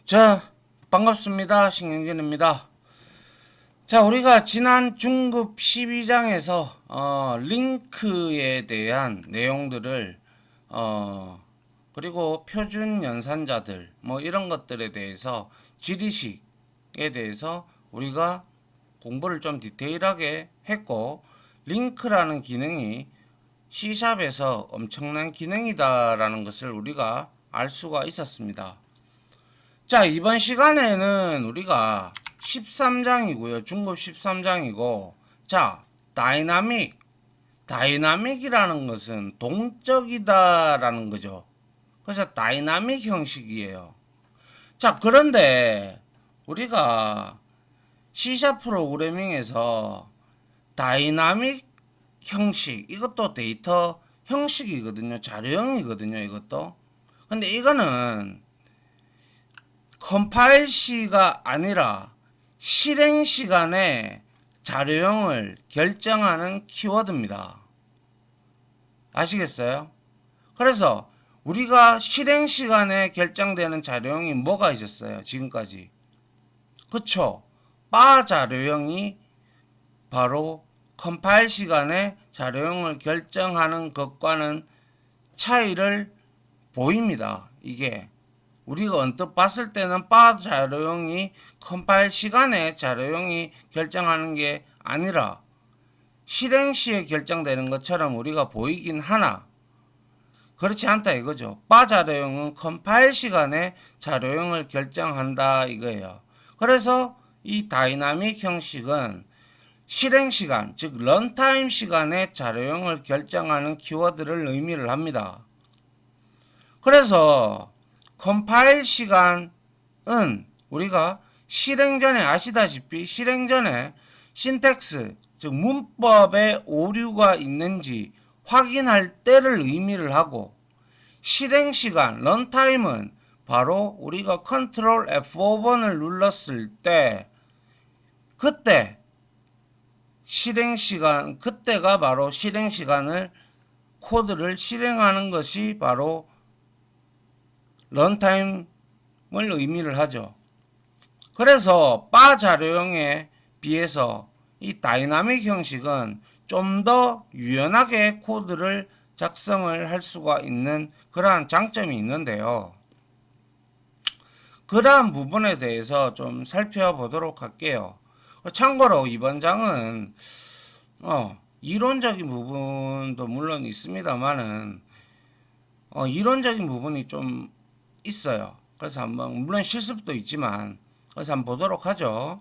자, 반갑습니다. 신경진입니다. 자, 우리가 지난 중급 12장에서 링크에 대한 내용들을 그리고 표준 연산자들 뭐 이런 것들에 대해서 지리식에 대해서 우리가 공부를 좀 디테일하게 했고, 링크라는 기능이 C샵에서 엄청난 기능이다라는 것을 우리가 알 수가 있었습니다. 자, 이번 시간에는 우리가 13장이고요. 중급 13장이고, 자, 다이나믹이라는 것은 동적이다라는 거죠. 그래서 다이나믹 형식이에요. 자, 그런데 우리가 C샵 프로그래밍에서 다이나믹 형식, 이것도 데이터 형식이거든요. 자료형이거든요, 이것도. 근데 이거는 컴파일 시가 아니라 실행 시간에 자료형을 결정하는 키워드입니다. 아시겠어요? 그래서 우리가 실행 시간에 결정되는 자료형이 뭐가 있었어요? 지금까지. 그쵸? 바 자료형이 바로 컴파일 시간에 자료형을 결정하는 것과는 차이를 보입니다. 이게 우리가 언뜻 봤을 때는 바 자료형이 컴파일 시간에 자료형이 결정하는 게 아니라 실행 시에 결정되는 것처럼 우리가 보이긴 하나 그렇지 않다 이거죠. 바 자료형은 컴파일 시간에 자료형을 결정한다 이거예요. 그래서 이 다이나믹 형식은 실행 시간, 즉 런타임 시간에 자료형을 결정하는 키워드를 의미를 합니다. 그래서 컴파일 시간은 우리가 실행 전에 아시다시피 실행 전에 신텍스 즉 문법에 오류가 있는지 확인할 때를 의미를 하고, 실행 시간 런타임은 바로 우리가 컨트롤 F5번을 눌렀을 때 그때 실행 시간, 그때가 바로 실행 시간을 코드를 실행하는 것이 바로 런타임을 의미를 하죠. 그래서 바 자료형에 비해서 이 다이나믹 형식은 좀 더 유연하게 코드를 작성을 할 수가 있는 그러한 장점이 있는데요. 그러한 부분에 대해서 좀 살펴보도록 할게요. 참고로 이번 장은 이론적인 부분도 물론 있습니다만은 이론적인 부분이 좀 있어요. 그래서 한번 물론 실습도 있지만 그래서 한번 보도록 하죠.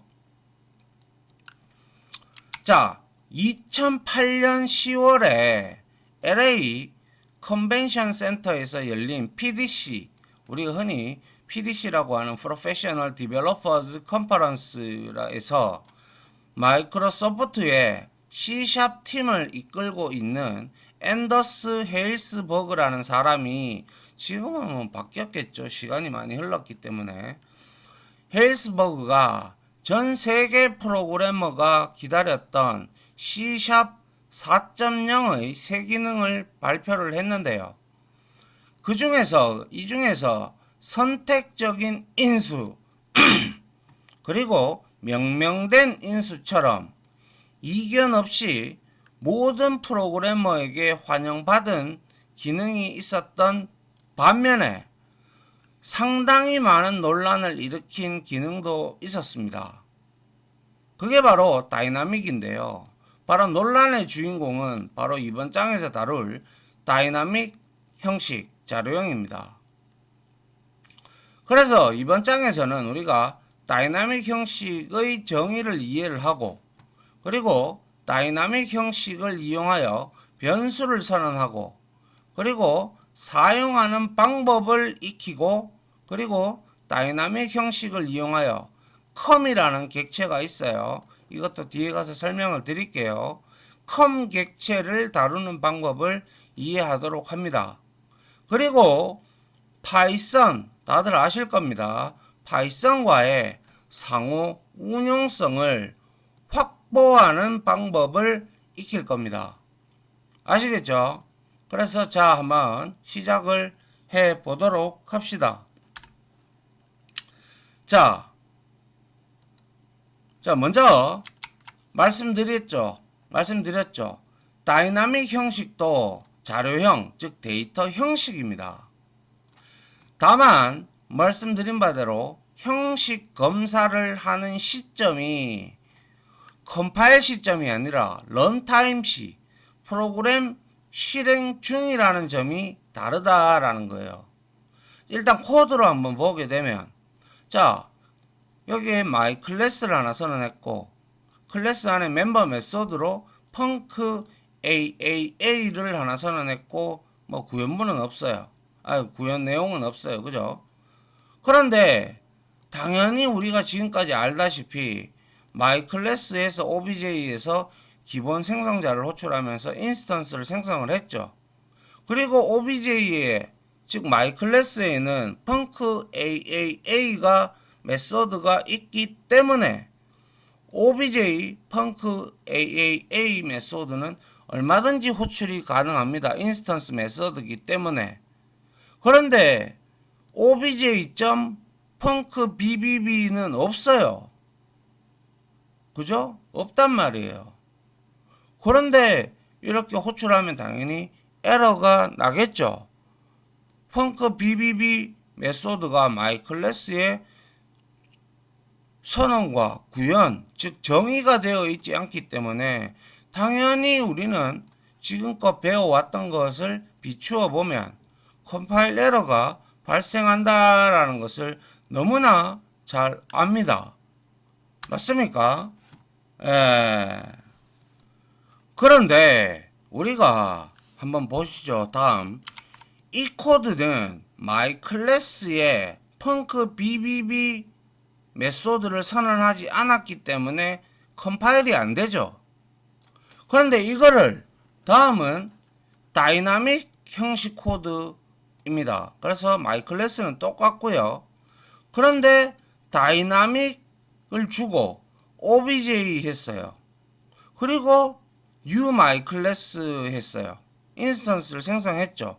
자, 2008년 10월에 LA 컨벤션 센터에서 열린 PDC, 우리가 흔히 PDC라고 하는 Professional Developers Conference에서 마이크로소프트의 C샵 팀을 이끌고 있는 앤더스 헤일스버그라는 사람이, 지금은 바뀌었겠죠. 시간이 많이 흘렀기 때문에. 헤일스버그가 전 세계 프로그래머가 기다렸던 C샵 4.0의 새 기능을 발표를 했는데요. 이 중에서 선택적인 인수 그리고 명명된 인수처럼 이견 없이 모든 프로그래머에게 환영받은 기능이 있었던 반면에 상당히 많은 논란을 일으킨 기능도 있었습니다. 그게 바로 다이나믹인데요. 바로 논란의 주인공은 바로 이번 장에서 다룰 다이나믹 형식 자료형입니다. 그래서 이번 장에서는 우리가 다이나믹 형식의 정의를 이해를 하고, 그리고 다이나믹 형식을 이용하여 변수를 선언하고, 그리고 사용하는 방법을 익히고, 그리고 다이나믹 형식을 이용하여 컴이라는 객체가 있어요. 이것도 뒤에 가서 설명을 드릴게요. 컴 객체를 다루는 방법을 이해하도록 합니다. 그리고 파이썬, 다들 아실 겁니다. 파이썬과의 상호 운용성을 확보하는 방법을 익힐 겁니다. 아시겠죠? 그래서 자, 한번 시작을 해 보도록 합시다. 자, 먼저 말씀드렸죠. 다이나믹 형식도 자료형, 즉 데이터 형식입니다. 다만 말씀드린 바대로 형식 검사를 하는 시점이 컴파일 시점이 아니라 런타임 시, 프로그램 실행 중이라는 점이 다르다라는 거예요. 일단 코드로 한번 보게 되면, 자, 여기에 my 클래스를 하나 선언했고, 클래스 안에 멤버 메소드로 펑크 AAA를 하나 선언했고, 뭐 구현문은 없어요. 구현 내용은 없어요. 그죠? 그런데 당연히 우리가 지금까지 알다시피 my 클래스에서 OBJ에서 기본 생성자를 호출하면서 인스턴스를 생성을 했죠. 그리고 OBJ에, 즉 my 클래스에는 펑크 AAA가 메소드가 있기 때문에 obj 펑크 AAA 메소드는 얼마든지 호출이 가능합니다. 인스턴스 메소드이기 때문에. 그런데 obj.punkbb는 없어요. 그죠? 없단 말이에요. 그런데 이렇게 호출하면 당연히 에러가 나겠죠. punkBbb 메소드가 my 클래스의 선언과 구현, 즉 정의가 되어 있지 않기 때문에 당연히 우리는 지금껏 배워왔던 것을 비추어 보면 컴파일 에러가 발생한다라는 것을 너무나 잘 압니다. 맞습니까? 그런데 우리가 한번 보시죠. 다음, 이 코드는 my 클래스의 punkBbb 메소드를 선언하지 않았기 때문에 컴파일이 안 되죠. 그런데 이거를, 다음은 다이나믹 형식 코드입니다. 그래서 my 클래스는 똑같고요. 그런데 다이나믹을 주고 obj 했어요. 그리고 new my class 했어요. 인스턴스를 생성했죠.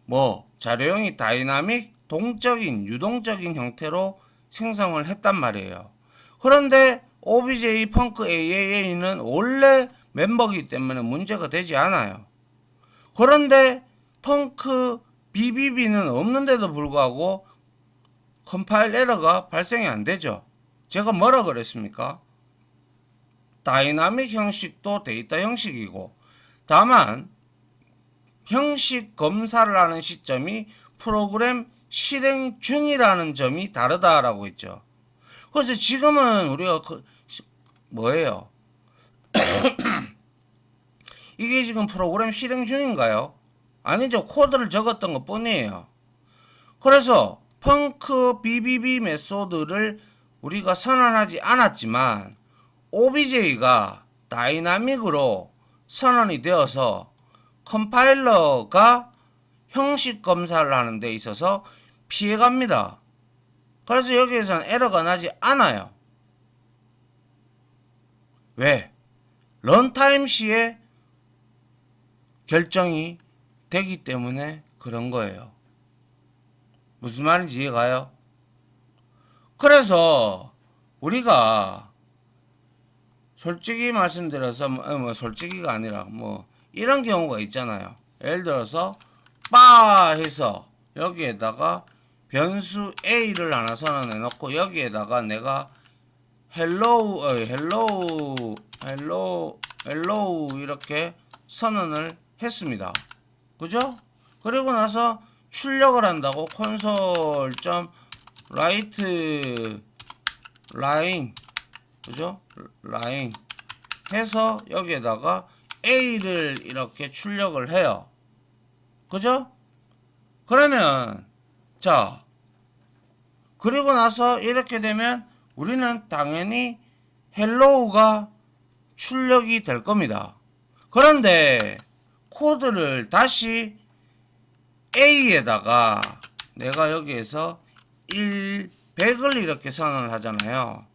뭐 자료형이 다이나믹, 동적인, 유동적인 형태로 생성을 했단 말이에요. 그런데 obj 펑크 AAA는 원래 멤버이기 때문에 문제가 되지 않아요. 그런데 펑크 BBB는 없는데도 불구하고 컴파일 에러가 발생이 안 되죠. 제가 뭐라 그랬습니까? 다이나믹 형식도 데이터 형식이고, 다만 형식 검사를 하는 시점이 프로그램 실행 중이라는 점이 다르다라고 했죠. 그래서 지금은 우리가 뭐예요? 이게 지금 프로그램 실행 중인가요? 아니죠. 코드를 적었던 것 뿐이에요. 그래서 펑크 BBB 메소드를 우리가 선언하지 않았지만 OBJ가 다이나믹으로 선언이 되어서 컴파일러가 형식 검사를 하는 데 있어서 피해갑니다. 그래서 여기에서는 에러가 나지 않아요. 왜? 런타임 시에 결정이 되기 때문에 그런 거예요. 무슨 말인지 이해가요? 그래서 우리가 솔직히 말씀드려서 솔직히가 아니라 이런 경우가 있잖아요. 예를 들어서 빠 해서 여기에다가 변수 A를 하나 선언해 놓고 여기에다가 내가 hello 이렇게 선언을 했습니다. 그죠? 그리고 나서 출력을 한다고 console.write line, 그죠? 라인 해서 여기에다가 A를 이렇게 출력을 해요. 그죠? 그러면 자, 그리고 나서 이렇게 되면 우리는 당연히 hello가 출력이 될 겁니다. 그런데 코드를 다시 A에다가 내가 여기에서 100을 이렇게 선언을 하잖아요.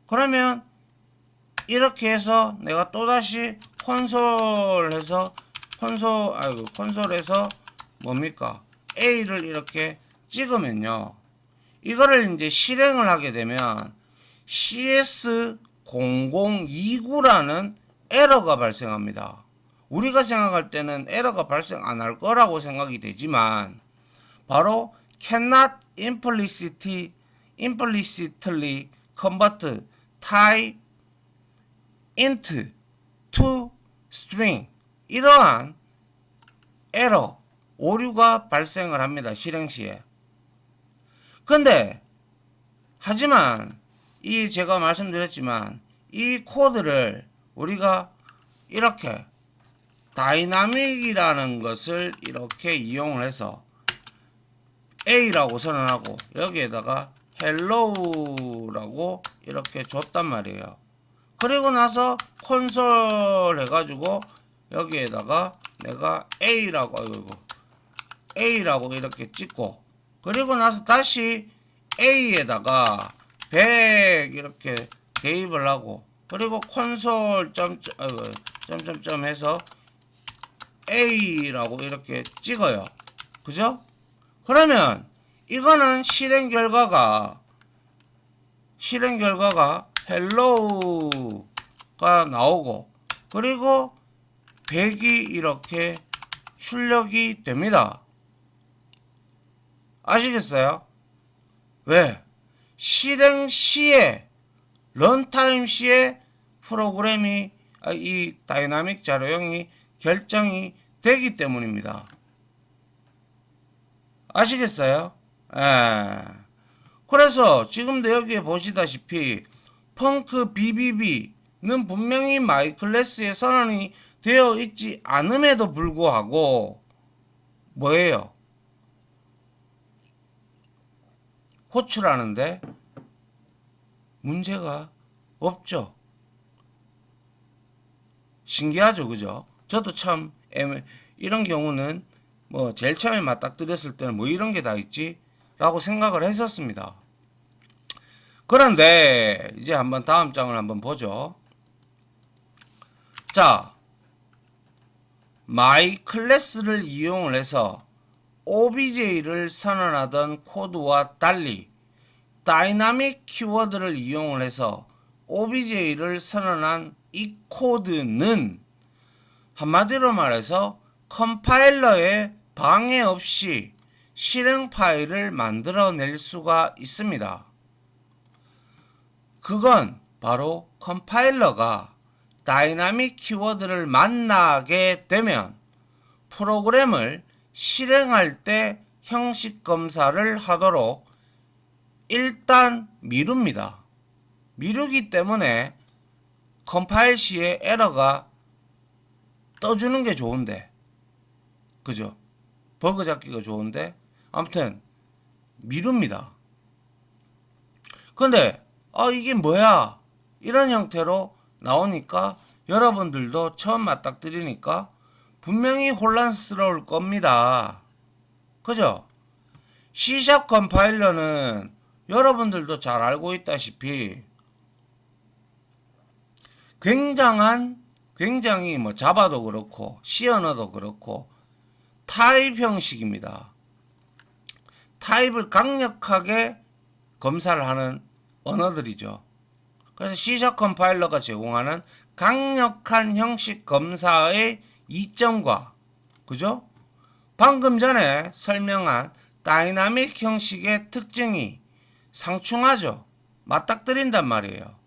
그러면 이렇게 해서 내가 또다시 콘솔에서 뭡니까? A를 이렇게 찍으면요. 이거를 이제 실행을 하게 되면 CS0029라는 에러가 발생합니다. 우리가 생각할 때는 에러가 발생 안 할 거라고 생각이 되지만 바로 cannot implicitly convert type int to string, 이러한 에러, 오류가 발생을 합니다. 실행 시에. 근데 하지만 이 제가 말씀드렸지만 이 코드를 우리가 이렇게 다이나믹이라는 것을 이렇게 이용을 해서 A라고 선언하고 여기에다가 hello라고 이렇게 줬단 말이에요. 그리고 나서 콘솔 해가지고 여기에다가 내가 A라고 이렇게 찍고, 그리고 나서 다시 A에다가 100 이렇게 대입을 하고, 그리고 콘솔 점점점 해서 A라고 이렇게 찍어요. 그죠? 그러면 이거는 실행 결과가 hello가 나오고, 그리고 100이 이렇게 출력이 됩니다. 아시겠어요? 왜? 실행 시에, 런타임 시에 프로그램이, 이 다이나믹 자료형이 결정이 되기 때문입니다. 아시겠어요? 그래서 지금도 여기에 보시다시피 펑크 BBB는 분명히 마이클래스에 선언이 되어 있지 않음에도 불구하고 뭐예요? 호출하는데 문제가 없죠. 신기하죠, 그죠? 저도 참 이런 경우는 뭐 제일 처음에 맞닥뜨렸을 때는 뭐 이런 게 다 있지? 라고 생각을 했었습니다. 그런데 이제 한번 다음 장을 한번 보죠. 자, my 클래스를 이용을 해서 OBJ를 선언하던 코드와 달리 다이나믹 키워드를 이용을 해서 OBJ를 선언한 이 코드는 한마디로 말해서 컴파일러에 방해 없이 실행 파일을 만들어낼 수가 있습니다. 그건 바로 컴파일러가 다이나믹 키워드를 만나게 되면 프로그램을 실행할 때 형식 검사를 하도록 일단 미룹니다. 미루기 때문에 컴파일 시에 에러가 떠주는 게 좋은데, 그죠? 버그 잡기가 좋은데 아무튼 미룹니다. 근데 이게 뭐야? 이런 형태로 나오니까 여러분들도 처음 맞닥뜨리니까 분명히 혼란스러울 겁니다. 그죠? C# 컴파일러는 여러분들도 잘 알고 있다시피 굉장히 뭐 자바도 그렇고 C 언어도 그렇고 타입 형식입니다. 타입을 강력하게 검사를 하는 언어들이죠. 그래서 C# 컴파일러가 제공하는 강력한 형식 검사의 이점과, 그죠? 방금 전에 설명한 다이나믹 형식의 특징이 상충하죠. 맞닥뜨린단 말이에요.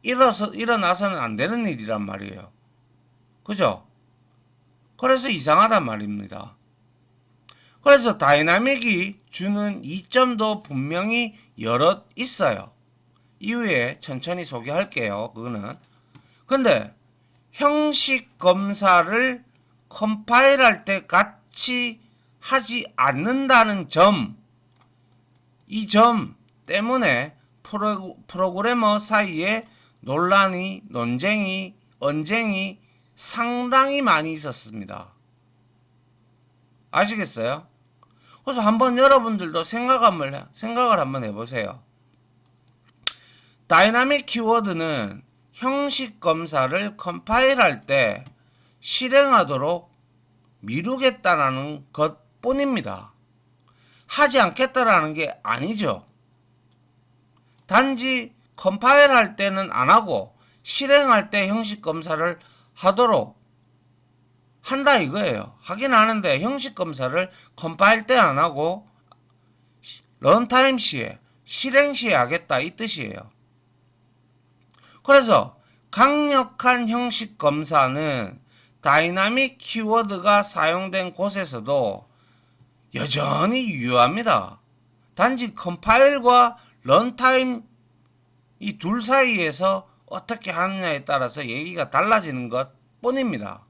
일어나서는 안 되는 일이란 말이에요. 그죠? 그래서 이상하단 말입니다. 그래서 다이나믹이 주는 이점도 분명히 여럿 있어요. 이후에 천천히 소개할게요. 그거는. 근데 형식 검사를 컴파일할 때 같이 하지 않는다는 점, 이 점 때문에 프로그래머 사이에 논란이, 논쟁이, 언쟁이 상당히 많이 있었습니다. 아시겠어요? 그래서 한번 여러분들도 생각을 한번 해보세요. 다이나믹 키워드는 형식 검사를 컴파일할 때 실행하도록 미루겠다라는 것 뿐입니다. 하지 않겠다라는 게 아니죠. 단지 컴파일 할 때는 안 하고 실행할 때 형식 검사를 하도록 한다 이거예요. 하긴 하는데 형식 검사를 컴파일 때 안 하고 런타임 시에 실행 시에 하겠다 이 뜻이에요. 그래서 강력한 형식 검사는 다이나믹 키워드가 사용된 곳에서도 여전히 유효합니다. 단지 컴파일과 런타임 이 둘 사이에서 어떻게 하느냐에 따라서 얘기가 달라지는 것 뿐입니다.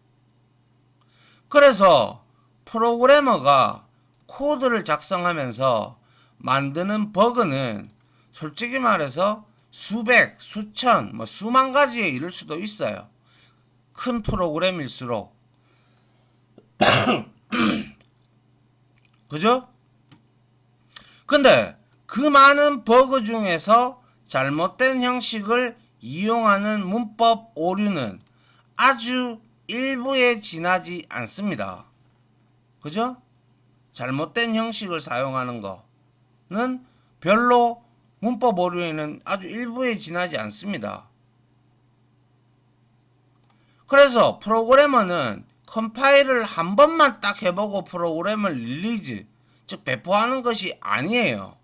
그래서 프로그래머가 코드를 작성하면서 만드는 버그는 솔직히 말해서 수백, 수천, 수만 가지에 이를 수도 있어요. 큰 프로그램일수록. 그죠? 근데 그 많은 버그 중에서 잘못된 형식을 이용하는 문법 오류는 아주 일부에 지나지 않습니다. 그죠? 잘못된 형식을 사용하는 거는 별로 문법 오류에는 아주 일부에 지나지 않습니다. 그래서 프로그래머는 컴파일을 한 번만 딱 해보고 프로그램을 릴리즈, 즉 배포하는 것이 아니에요.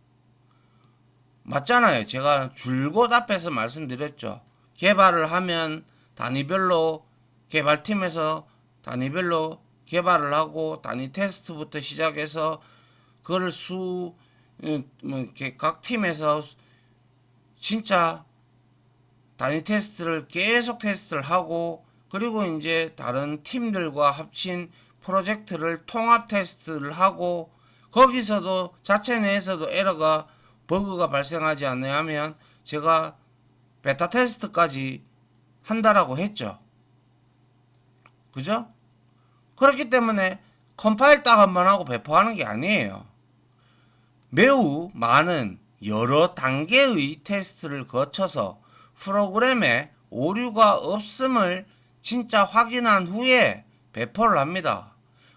맞잖아요. 제가 줄곧 앞에서 말씀드렸죠. 개발을 하면 단위별로 개발팀에서 단위별로 개발을 하고 단위 테스트부터 시작해서 그걸 각 팀에서 진짜 단위 테스트를 계속 테스트를 하고 그리고 이제 다른 팀들과 합친 프로젝트를 통합 테스트를 하고 거기서도 자체 내에서도 에러가 버그가 발생하지 않으면 제가 베타 테스트까지 한다라고 했죠. 그죠? 그렇기 때문에 컴파일 딱 한 번 하고 배포하는 게 아니에요. 매우 많은 여러 단계의 테스트를 거쳐서 프로그램에 오류가 없음을 진짜 확인한 후에 배포를 합니다.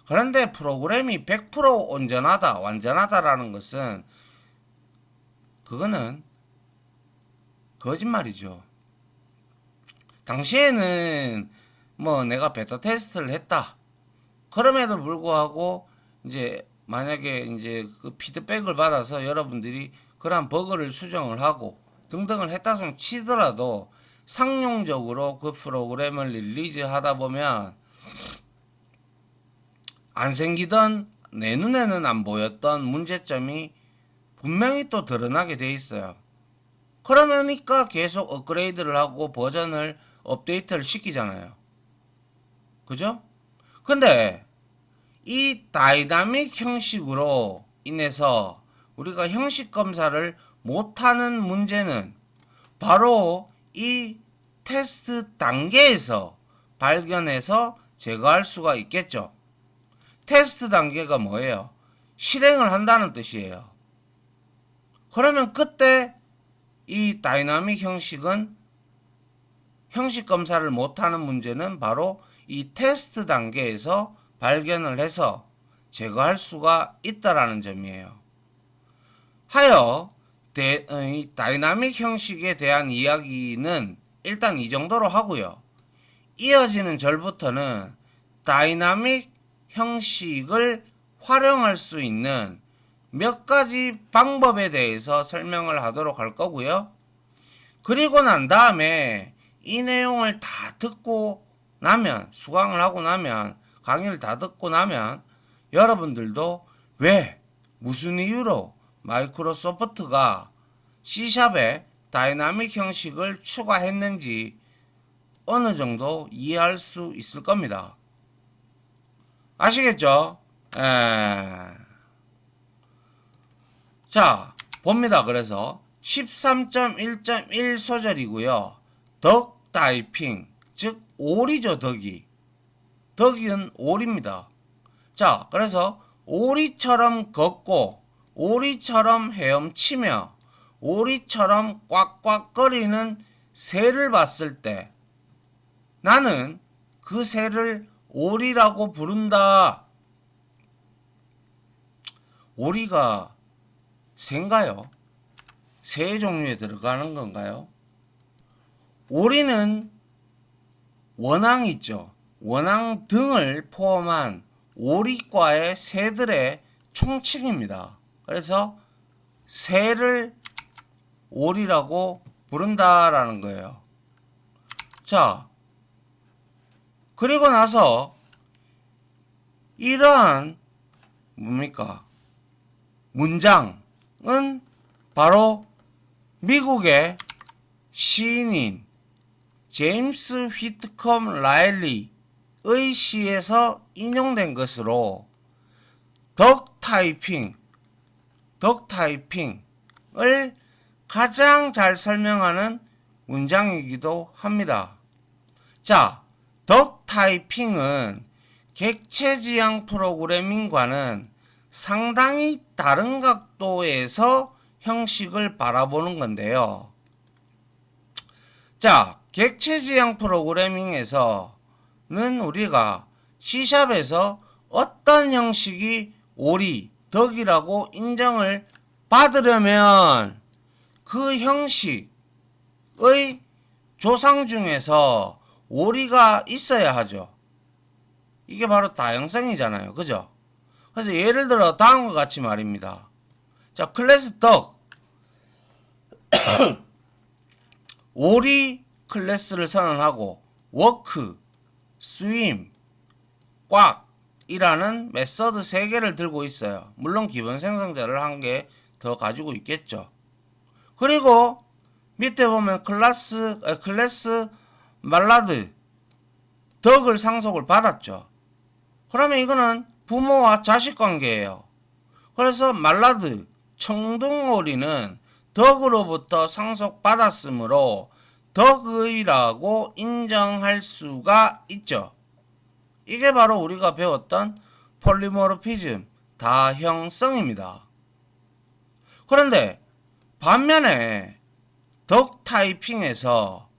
그런데 프로그램이 100% 온전하다, 완전하다라는 것은 그거는 거짓말이죠. 당시에는 내가 베타 테스트를 했다. 그럼에도 불구하고 이제 만약에 이제 그 피드백을 받아서 여러분들이 그런 버그를 수정을 하고 등등을 했다 치더라도 상용적으로 그 프로그램을 릴리즈 하다 보면 안 생기던 내 눈에는 안 보였던 문제점이 분명히 또 드러나게 돼 있어요. 그러니까 계속 업그레이드를 하고 버전을 업데이트를 시키잖아요. 그죠? 근데 이 다이나믹 형식으로 인해서 우리가 형식 검사를 못하는 문제는 바로 이 테스트 단계에서 발견해서 제거할 수가 있겠죠. 테스트 단계가 뭐예요? 실행을 한다는 뜻이에요. 그러면 그때 이 다이나믹 형식은 형식 검사를 못하는 문제는 바로 이 테스트 단계에서 발견을 해서 제거할 수가 있다라는 점이에요. 하여 이 다이나믹 형식에 대한 이야기는 일단 이 정도로 하고요. 이어지는 절부터는 다이나믹 형식을 활용할 수 있는 몇 가지 방법에 대해서 설명을 하도록 할 거고요. 그리고 난 다음에 이 내용을 다 듣고 나면, 수강을 하고 나면, 강의를 다 듣고 나면 여러분들도 왜, 무슨 이유로 마이크로소프트가 C샵에 다이나믹 형식을 추가했는지 어느 정도 이해할 수 있을 겁니다. 아시겠죠? 자, 봅니다. 그래서 13.1.1 소절이고요. 덕 다이핑, 즉 오리죠. 덕이는 오리입니다. 자, 그래서 오리처럼 걷고 오리처럼 헤엄치며 오리처럼 꽉꽉거리는 새를 봤을 때 나는 그 새를 오리라고 부른다. 오리가 새인가요? 새 종류에 들어가는 건가요? 오리는 원앙 있죠. 원앙 등을 포함한 오리과의 새들의 총칭입니다. 그래서 새를 오리라고 부른다라는 거예요. 자, 그리고 나서 이러한 뭡니까? 문장은 바로 미국의 시인인 제임스 휘트컴 라일리의 시에서 인용된 것으로 덕 타이핑을 가장 잘 설명하는 문장이기도 합니다. 자, 덕 타이핑은 객체지향 프로그래밍과는 상당히 다른 각도에서 형식을 바라보는 건데요. 자, 객체지향 프로그래밍에서는 우리가 C샵에서 어떤 형식이 오리, 덕이라고 인정을 받으려면 그 형식의 조상 중에서 오리가 있어야 하죠. 이게 바로 다형성이잖아요. 그죠? 그래서 예를 들어 다음과 같이 말입니다. 자, 클래스 덕 오리 클래스를 선언하고 워크, 스윙, 꽉이라는 메서드 3개를 들고 있어요. 물론 기본 생성자를 1개 더 가지고 있겠죠. 그리고 밑에 보면 클래스 말라드 덕을 상속을 받았죠. 그러면 이거는 부모와 자식 관계예요. 그래서 말라드 청둥오리는 덕으로부터 상속받았으므로 덕의라고 인정할 수가 있죠. 이게 바로 우리가 배웠던 폴리모르피즘, 다형성입니다. 그런데 반면에 덕 타이핑에서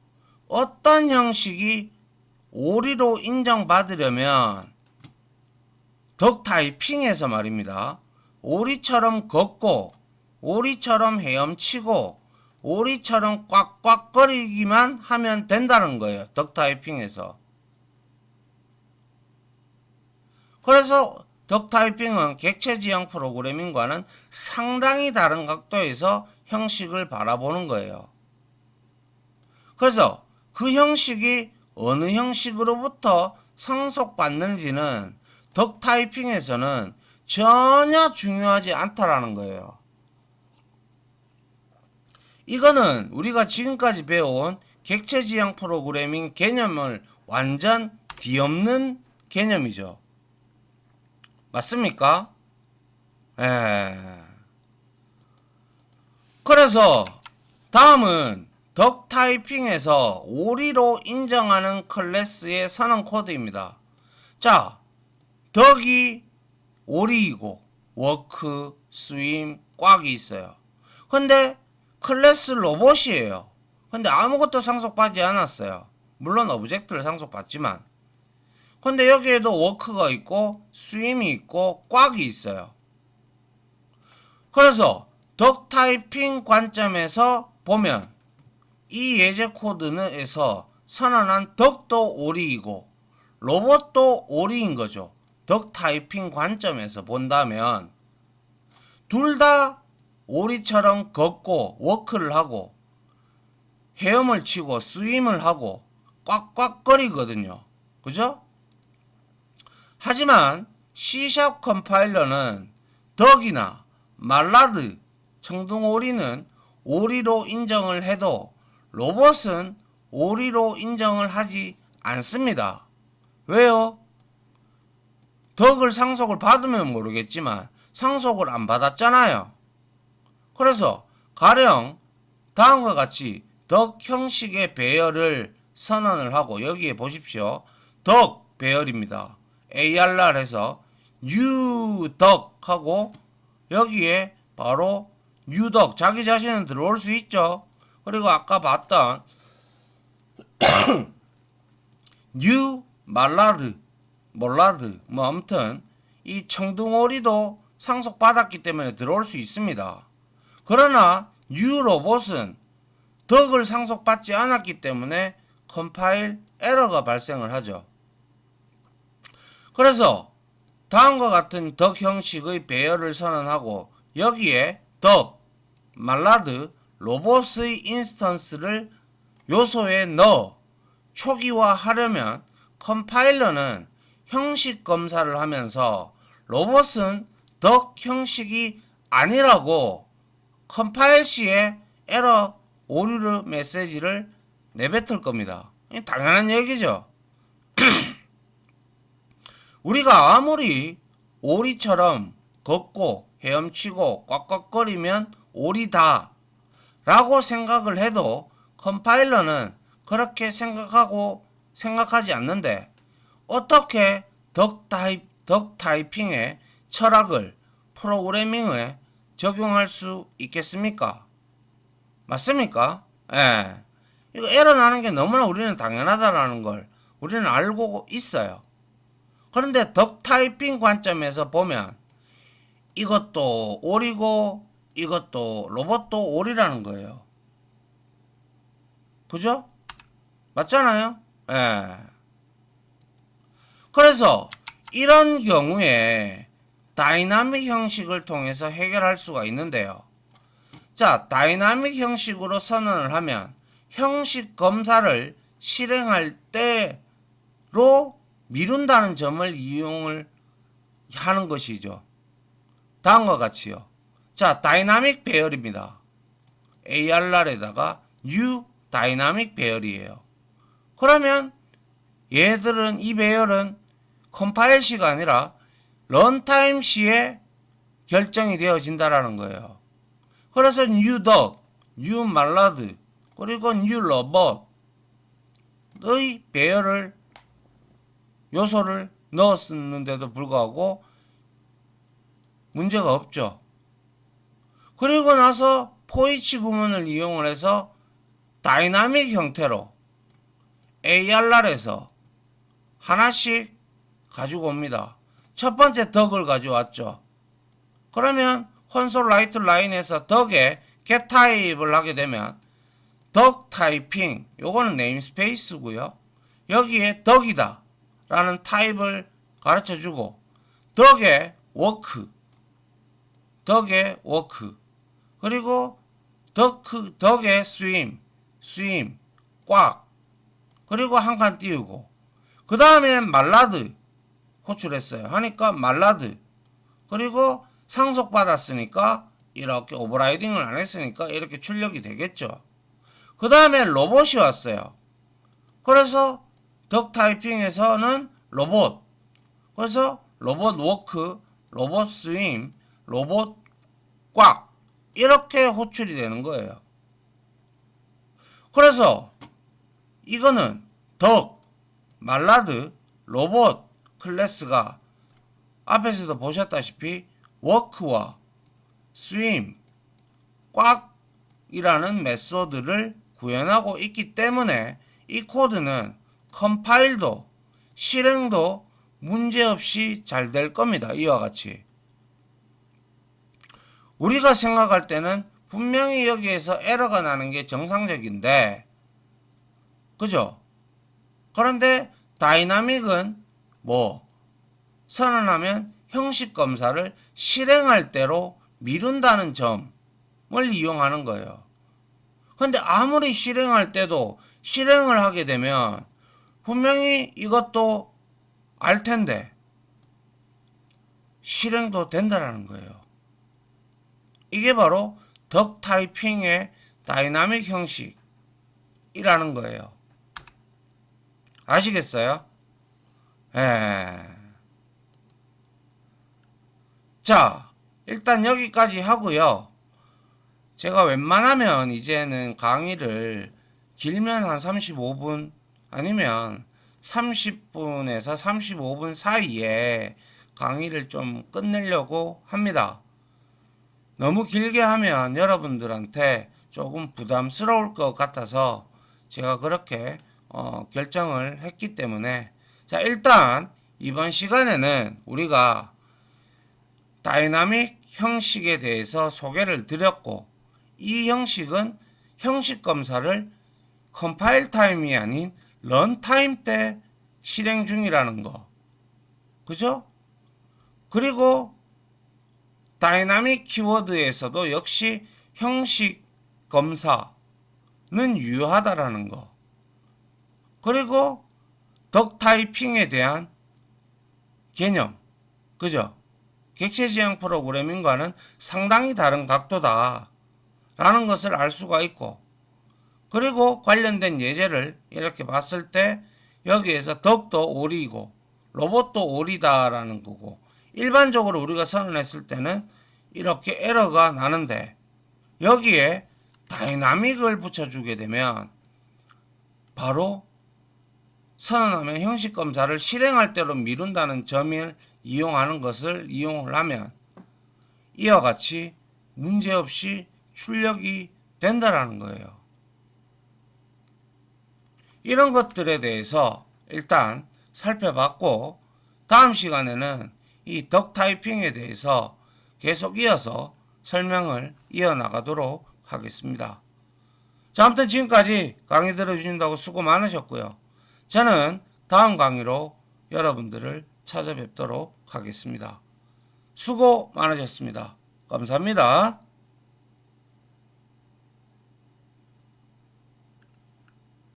어떤 형식이 오리로 인정받으려면 덕 타이핑에서 말입니다. 오리처럼 걷고 오리처럼 헤엄치고 오리처럼 꽉꽉거리기만 하면 된다는 거예요. 덕 타이핑에서. 그래서 덕 타이핑은 객체지향 프로그래밍과는 상당히 다른 각도에서 형식을 바라보는 거예요. 그래서 그 형식이 어느 형식으로부터 상속받는지는 덕 타이핑에서는 전혀 중요하지 않다라는 거예요. 이거는 우리가 지금까지 배워온 객체지향 프로그래밍 개념을 완전 뒤엎는 개념이죠. 맞습니까? 그래서 다음은 덕 타이핑에서 오리로 인정하는 클래스의 선언 코드입니다. 자, 덕이 오리이고 워크, 스윙, 꽉이 있어요. 근데 클래스 로봇이에요. 근데 아무것도 상속받지 않았어요. 물론 오브젝트를 상속받지만. 근데 여기에도 워크가 있고 스윙이 있고 꽉이 있어요. 그래서 덕 타이핑 관점에서 보면 이 예제 코드에서 선언한 덕도 오리이고 로봇도 오리인 거죠. 덕 타이핑 관점에서 본다면 둘 다 오리처럼 걷고 워크를 하고 헤엄을 치고 스윙을 하고 꽉꽉거리거든요. 그죠? 하지만 C샵 컴파일러는 덕이나 말라드, 청둥오리는 오리로 인정을 해도 로봇은 오리로 인정을 하지 않습니다. 왜요? 덕을 상속을 받으면 모르겠지만 상속을 안 받았잖아요. 그래서 가령 다음과 같이 덕 형식의 배열을 선언을 하고 여기에 보십시오. 덕 배열입니다. ARR 해서 유덕 하고 여기에 바로 유덕 자기 자신은 들어올 수 있죠. 그리고 아까 봤던 뉴 말라드 몰라드 뭐 아무튼 이 청둥오리도 상속받았기 때문에 들어올 수 있습니다. 그러나 new 로봇은 덕을 상속받지 않았기 때문에 컴파일 에러가 발생을 하죠. 그래서 다음과 같은 덕 형식의 배열을 선언하고 여기에 덕, 말라드, 로봇의 인스턴스를 요소에 넣어 초기화하려면 컴파일러는 형식 검사를 하면서 로봇은 덕 형식이 아니라고 컴파일 시에 에러 오류 메시지를 내뱉을 겁니다. 당연한 얘기죠. 우리가 아무리 오리처럼 걷고 헤엄치고 꽉꽉거리면 오리다 라고 생각을 해도 컴파일러는 그렇게 생각하지 않는데 어떻게 덕 타이핑의 철학을 프로그래밍에 적용할 수 있겠습니까? 맞습니까? 예. 이거 에러 나는 게 너무나 우리는 당연하다라는 걸 우리는 알고 있어요. 그런데 덕 타이핑 관점에서 보면 이것도 오리고 이것도 로봇도 오리라는 거예요. 그죠? 맞잖아요? 예. 그래서 이런 경우에 다이나믹 형식을 통해서 해결할 수가 있는데요. 자, 다이나믹 형식으로 선언을 하면 형식 검사를 실행할 때로 미룬다는 점을 이용을 하는 것이죠. 다음과 같이요. 자, 다이나믹 배열입니다. ARR에다가 new 다이나믹 배열이에요. 그러면 얘들은 이 배열은 컴파일 시가 아니라 런타임 시에 결정이 되어진다라는 거예요. 그래서 new dog, new mallard, 그리고 new robot의 배열을 요소를 넣었는데도 불구하고 문제가 없죠. 그리고 나서 포이치 구문을 이용을 해서 다이나믹 형태로 ARR에서 하나씩 가지고 옵니다. 첫 번째 덕을 가져왔죠. 그러면 콘솔 라이트 라인에서 덕에 get 타입을 하게 되면 덕 타이핑, 요거는 네임스페이스고요. 여기에 덕이다 라는 타입을 가르쳐 주고 덕에 워크, 그리고 덕에 스윙, 꽉, 그리고 한 칸 띄우고 그 다음에 말라드 호출했어요. 하니까 말라드, 그리고 상속받았으니까 이렇게 오버라이딩을 안 했으니까 이렇게 출력이 되겠죠. 그 다음에 로봇이 왔어요. 그래서 덕 타이핑에서는 로봇, 그래서 로봇 워크, 로봇 스윙, 로봇 꽉 이렇게 호출이 되는 거예요. 그래서 이거는 덕, 말라드, 로봇 클래스가 앞에서도 보셨다시피 워크와 스윙, 꽉이라는 메소드를 구현하고 있기 때문에 이 코드는 컴파일도 실행도 문제없이 잘 될 겁니다. 이와 같이 우리가 생각할 때는 분명히 여기에서 에러가 나는 게 정상적인데, 그죠? 그런데 다이나믹은 선언하면 형식 검사를 실행할 때로 미룬다는 점을 이용하는 거예요. 근데 아무리 실행할 때도 실행을 하게 되면 분명히 이것도 알 텐데 실행도 된다라는 거예요. 이게 바로 덕 타이핑의 다이나믹 형식이라는 거예요. 아시겠어요? 자, 일단 여기까지 하고요. 제가 웬만하면 이제는 강의를 길면 한 35분 아니면 30분에서 35분 사이에 강의를 좀 끝내려고 합니다. 너무 길게 하면 여러분들한테 조금 부담스러울 것 같아서 제가 그렇게 결정을 했기 때문에, 자, 일단 이번 시간에는 우리가 다이나믹 형식에 대해서 소개를 드렸고 이 형식은 형식 검사를 컴파일 타임이 아닌 런 타임 때 실행 중이라는 거. 그죠? 그리고 다이나믹 키워드에서도 역시 형식 검사는 유효하다라는 거. 그리고 덕 타이핑에 대한 개념. 그죠? 객체 지향 프로그래밍과는 상당히 다른 각도다 라는 것을 알 수가 있고, 그리고 관련된 예제를 이렇게 봤을 때 여기에서 덕도 오리이고 로봇도 오리다라는 거고, 일반적으로 우리가 선언했을 때는 이렇게 에러가 나는데 여기에 다이나믹을 붙여주게 되면 바로 선언하면 형식 검사를 실행할 대로 미룬다는 점을 이용하는 것을 이용을 하면 이와 같이 문제없이 출력이 된다라는 거예요. 이런 것들에 대해서 일단 살펴봤고, 다음 시간에는 이 덕 타이핑에 대해서 계속 이어서 설명을 이어나가도록 하겠습니다. 자, 아무튼 지금까지 강의 들어주신다고 수고 많으셨고요. 저는 다음 강의로 여러분들을 찾아뵙도록 하겠습니다. 수고 많으셨습니다. 감사합니다.